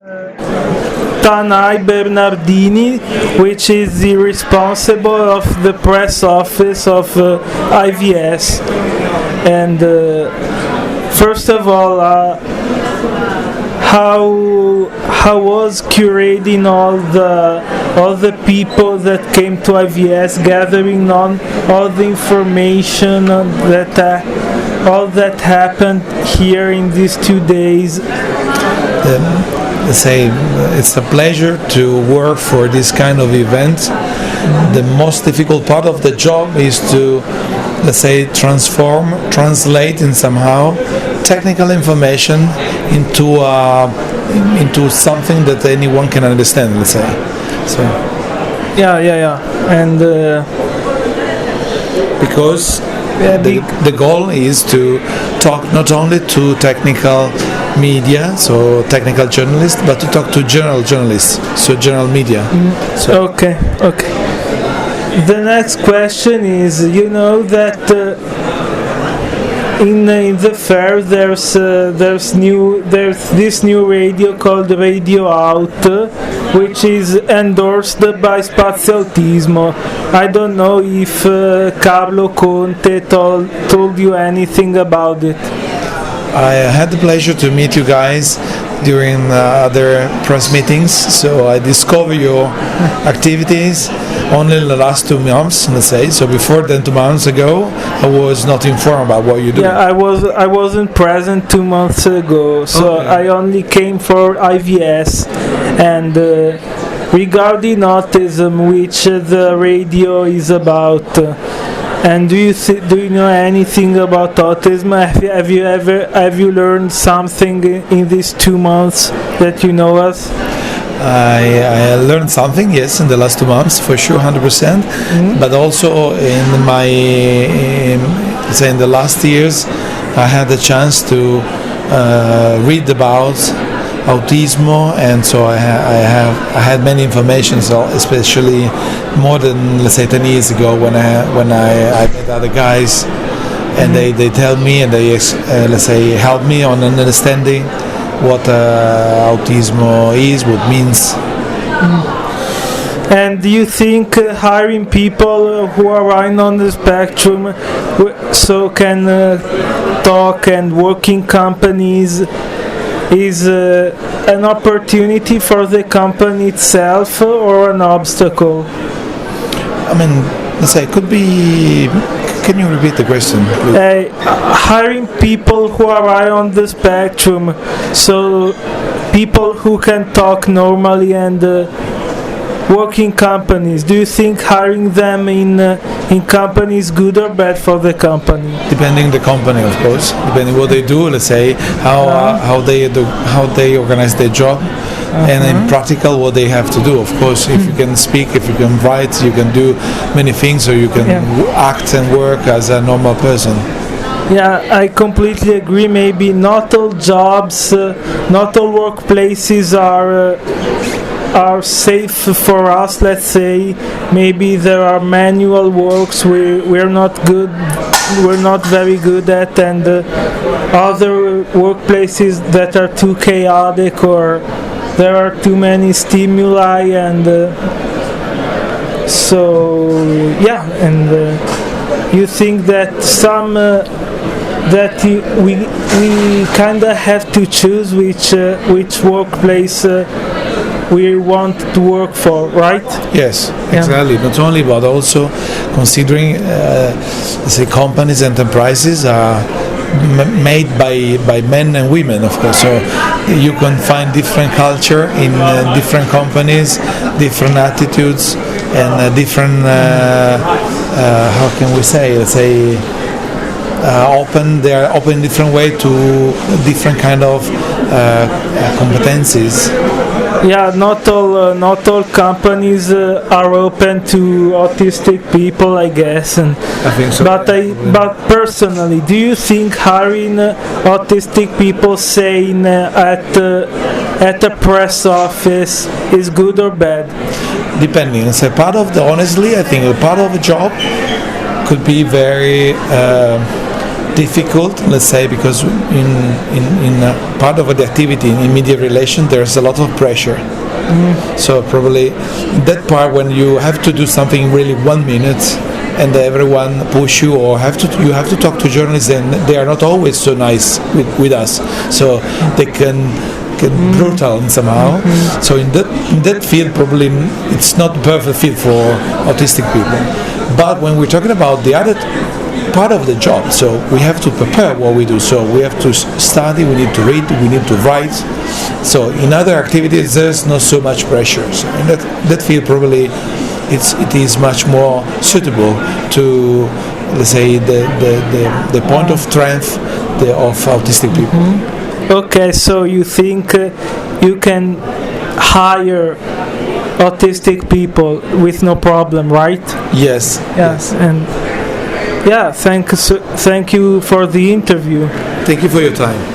Tanai Bernardini, which is the responsible of the press office of IVS. And first of all, how was curating all the people that came to IVS, gathering on all the information that all that happened here in these 2 days? Let's say it's a pleasure to work for this kind of event. The most difficult part of the job is to, let's say, translate in somehow technical information into something that anyone can understand, let's say. So Yeah, and because the goal is to talk not only to technical media, so technical journalists, but to talk to general journalists, so general media. So okay. The next question is, you know that in the fair there's this new radio called Radio Out, which is endorsed by Spazialtismo. I don't know if Carlo Conte told you anything about it. I had the pleasure to meet you guys during other press meetings, so I discovered your activities only in the last 2 months, let's say. So before then, 2 months ago, I was not informed about what you do. Yeah, I wasn't present 2 months ago, so okay. I only came for IVS. And regarding autism, which the radio is about, and do you know anything about autism? Have you learned something in these 2 months that you know us? I learned something, yes, in the last 2 months, for sure, 100%. But also in the last years, I had the chance to read about autismo, and so I had many information, so especially more than, let's say, 10 years ago when I met other guys, and they tell me, and they let's say help me on understanding what autismo is, what means. And do you think hiring people who are right on the spectrum, so can talk and work in companies, is an opportunity for the company itself or an obstacle? I mean, let's say it could be. Can you repeat the question, please? Hiring people who are right on the spectrum, so people who can talk normally and work in companies. Do you think hiring them in companies good or bad for the company? Depending the company, of course. Depending what they do, let's say how they organize their job, and in practical what they have to do. Of course, if you can speak, if you can write, you can do many things, or you can act and work as a normal person. Yeah, I completely agree. Maybe not all jobs, not all workplaces are safe for us, let's say. Maybe there are manual works we're not very good at, and other workplaces that are too chaotic, or there are too many stimuli, and you think that some we kind of have to choose which workplace we want to work for, right? Yes, exactly. Not only, but also considering, say, companies, enterprises are made by men and women, of course. So you can find different culture in different companies, different attitudes, and different. How can we say? Let's say. They are open in different way to different kind of competencies. Yeah, not all companies are open to autistic people, I guess. And I think so. But personally, do you think hiring autistic people, saying at a press office, is good or bad? Depending. So honestly, I think a part of a job could be very difficult, let's say, because in part of the activity in media relation there's a lot of pressure. So probably that part when you have to do something really 1 minute and everyone push you, or you have to talk to journalists, and they are not always so nice with us, so they can brutal somehow. So in that field probably it's not the perfect field for autistic people. But when we're talking about the other part of the job, so we have to prepare what we do, so we have to study, we need to read, we need to write. So in other activities there's not so much pressure. So in that field probably it is much more suitable to, let's say, the point of strength of autistic people. Okay, so you think you can hire autistic people with no problem, right? Yes. Yes. And thank you for the interview. Thank you for your time.